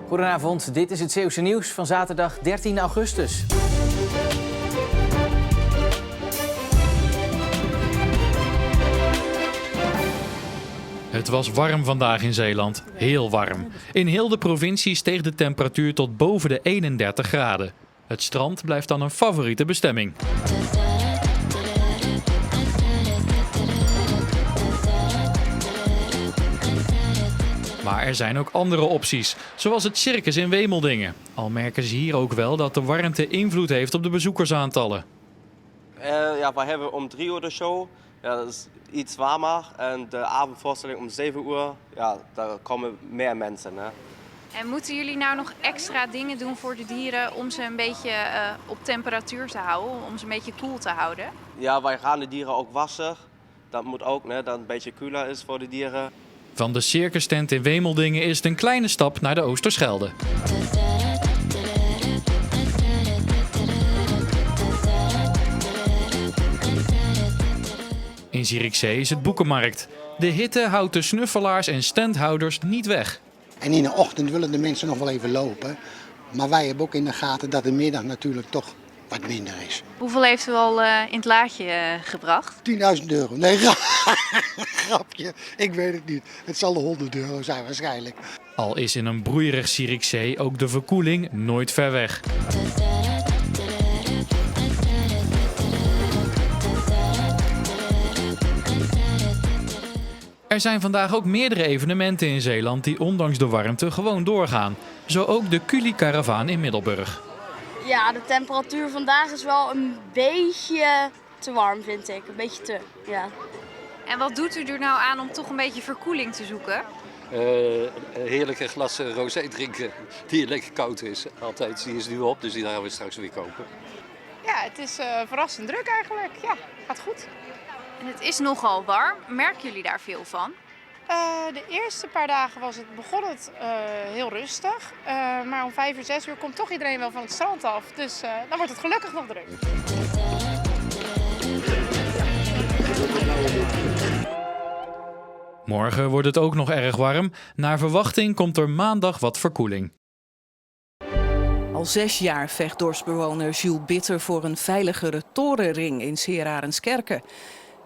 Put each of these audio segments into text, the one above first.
Goedenavond, dit is het Zeeuwse nieuws van zaterdag 13 augustus. Het was warm vandaag in Zeeland, heel warm. In heel de provincie steeg de temperatuur tot boven de 31 graden. Het strand blijft dan een favoriete bestemming. Maar er zijn ook andere opties, zoals het circus in Wemeldingen. Al merken ze hier ook wel dat de warmte invloed heeft op de bezoekersaantallen. Wij hebben om 3 uur de show. Ja, dat is iets warmer. En de avondvoorstelling om 7 uur, ja, daar komen meer mensen. Hè. En moeten jullie nou nog extra dingen doen voor de dieren om ze een beetje op temperatuur te houden, om ze een beetje koel te houden? Ja, wij gaan de dieren ook wassen. Dat moet ook, dat het een beetje koeler is voor de dieren. Van de circustent in Wemeldingen is het een kleine stap naar de Oosterschelde. In Zierikzee is het boekenmarkt. De hitte houdt de snuffelaars en standhouders niet weg. En in de ochtend willen de mensen nog wel even lopen. Maar wij hebben ook in de gaten dat de middag natuurlijk toch wat minder is. Hoeveel heeft u al in het laadje gebracht? €10.000. Nee, grapje. Ik weet het niet. Het zal de €100 zijn waarschijnlijk. Al is in een broeierig Zierikzee ook de verkoeling nooit ver weg. Er zijn vandaag ook meerdere evenementen in Zeeland die ondanks de warmte gewoon doorgaan. Zo ook de Culi-karavaan in Middelburg. Ja, de temperatuur vandaag is wel een beetje te warm, vind ik. Een beetje te, ja. En wat doet u er nou aan om toch een beetje verkoeling te zoeken? Een heerlijke glas rosé drinken die lekker koud is. Altijd, die is nu op, dus die gaan we straks weer kopen. Ja, het is verrassend druk eigenlijk. Ja, gaat goed. En het is nogal warm. Merken jullie daar veel van? De eerste paar dagen begon het heel rustig. Maar om 5 uur, 6 uur komt toch iedereen wel van het strand af. Dus dan wordt het gelukkig nog druk. Morgen wordt het ook nog erg warm. Naar verwachting komt er maandag wat verkoeling. Al 6 jaar vecht dorpsbewoner Jules Bitter voor een veiligere torenring in Sint-Arenskerke.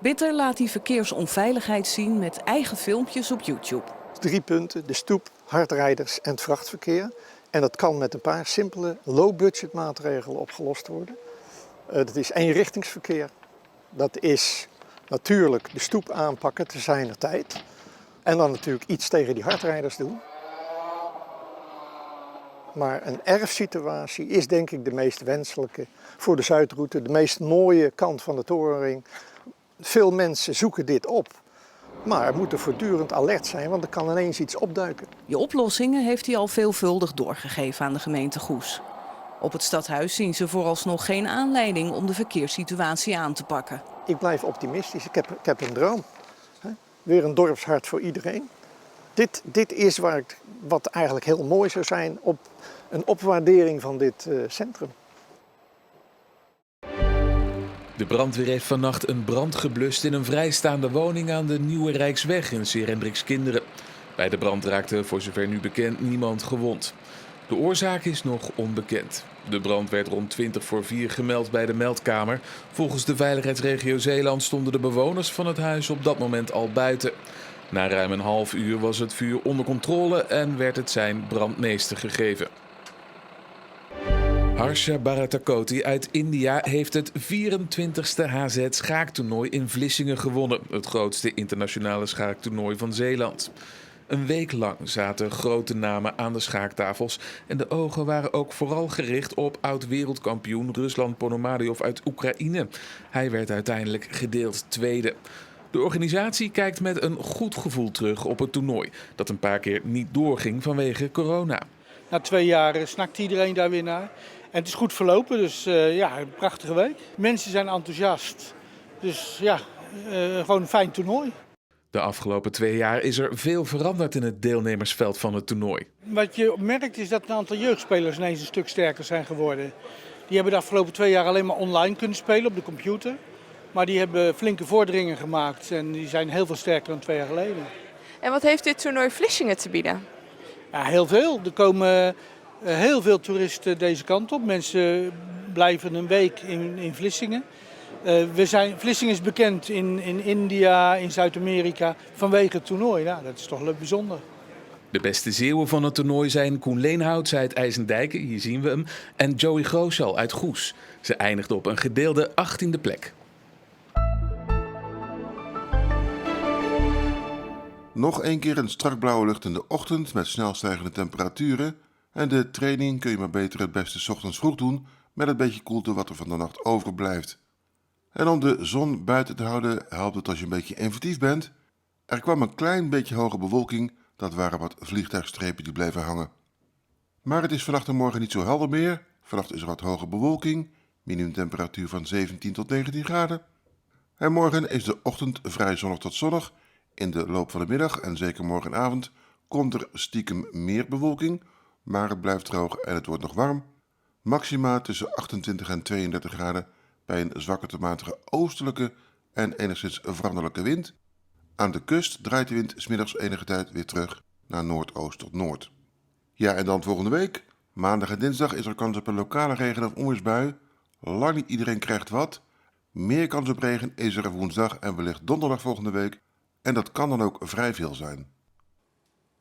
Bitter laat die verkeersonveiligheid zien met eigen filmpjes op YouTube. 3 punten, de stoep, hardrijders en het vrachtverkeer. En dat kan met een paar simpele low-budget maatregelen opgelost worden. Dat is eenrichtingsverkeer. Dat is natuurlijk de stoep aanpakken te zijner tijd. En dan natuurlijk iets tegen die hardrijders doen. Maar een erfsituatie is denk ik de meest wenselijke voor de Zuidroute. De meest mooie kant van de torenring. Veel mensen zoeken dit op, maar moeten voortdurend alert zijn, want er kan ineens iets opduiken. Die oplossingen heeft hij al veelvuldig doorgegeven aan de gemeente Goes. Op het stadhuis zien ze vooralsnog geen aanleiding om de verkeerssituatie aan te pakken. Ik blijf optimistisch, ik heb een droom. Weer een dorpshart voor iedereen. Dit is wat eigenlijk heel mooi zou zijn op een opwaardering van dit centrum. De brandweer heeft vannacht een brand geblust in een vrijstaande woning aan de Nieuwe Rijksweg in Seer-Hendrikskinderen. Bij de brand raakte, voor zover nu bekend, niemand gewond. De oorzaak is nog onbekend. De brand werd rond 4:20 gemeld bij de meldkamer. Volgens de veiligheidsregio Zeeland stonden de bewoners van het huis op dat moment al buiten. Na ruim een half uur was het vuur onder controle en werd het zijn brandmeester gegeven. Harsha Bharatakoti uit India heeft het 24e HZ schaaktoernooi in Vlissingen gewonnen. Het grootste internationale schaaktoernooi van Zeeland. Een week lang zaten grote namen aan de schaaktafels en de ogen waren ook vooral gericht op oud-wereldkampioen Ruslan Ponomariov uit Oekraïne. Hij werd uiteindelijk gedeeld tweede. De organisatie kijkt met een goed gevoel terug op het toernooi, dat een paar keer niet doorging vanwege corona. Na 2 jaar snakt iedereen daar weer naar. En het is goed verlopen, dus ja, een prachtige week. Mensen zijn enthousiast, dus ja, gewoon een fijn toernooi. De afgelopen 2 jaar is er veel veranderd in het deelnemersveld van het toernooi. Wat je merkt is dat een aantal jeugdspelers ineens een stuk sterker zijn geworden. Die hebben de afgelopen 2 jaar alleen maar online kunnen spelen op de computer. Maar die hebben flinke vorderingen gemaakt en die zijn heel veel sterker dan 2 jaar geleden. En wat heeft dit toernooi Vlissingen te bieden? Ja, heel veel. Er komen heel veel toeristen deze kant op. Mensen blijven een week in Vlissingen. Vlissingen is bekend in India, in Zuid-Amerika vanwege het toernooi. Nou, dat is toch leuk bijzonder. De beste Zeeuwen van het toernooi zijn Koen Leenhouts uit IJsendijken, hier zien we hem, en Joey Grooschal uit Goes. Ze eindigden op een gedeelde 18e plek. Nog één keer een strak blauwe lucht in de ochtend met snel stijgende temperaturen. En de training kun je maar beter het beste 's ochtends vroeg doen met het beetje koelte wat er van de nacht overblijft. En om de zon buiten te houden helpt het als je een beetje inventief bent. Er kwam een klein beetje hoge bewolking, dat waren wat vliegtuigstrepen die bleven hangen. Maar het is vannacht en morgen niet zo helder meer. Vannacht is er wat hoge bewolking, minimumtemperatuur van 17 tot 19 graden. En morgen is de ochtend vrij zonnig tot zonnig. In de loop van de middag en zeker morgenavond komt er stiekem meer bewolking, maar het blijft droog en het wordt nog warm. Maxima tussen 28 en 32 graden bij een zwakke tot matige oostelijke en enigszins veranderlijke wind. Aan de kust draait de wind 's middags enige tijd weer terug naar noordoost tot noord. Ja, en dan volgende week, maandag en dinsdag, is er kans op een lokale regen- of onweersbui. Lang niet iedereen krijgt wat. Meer kans op regen is er woensdag en wellicht donderdag volgende week. En dat kan dan ook vrij veel zijn.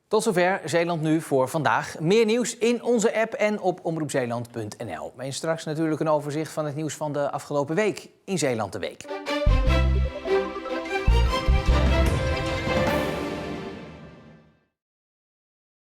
Tot zover Zeeland Nu voor vandaag. Meer nieuws in onze app en op omroepzeeland.nl. En straks natuurlijk een overzicht van het nieuws van de afgelopen week in Zeeland de Week.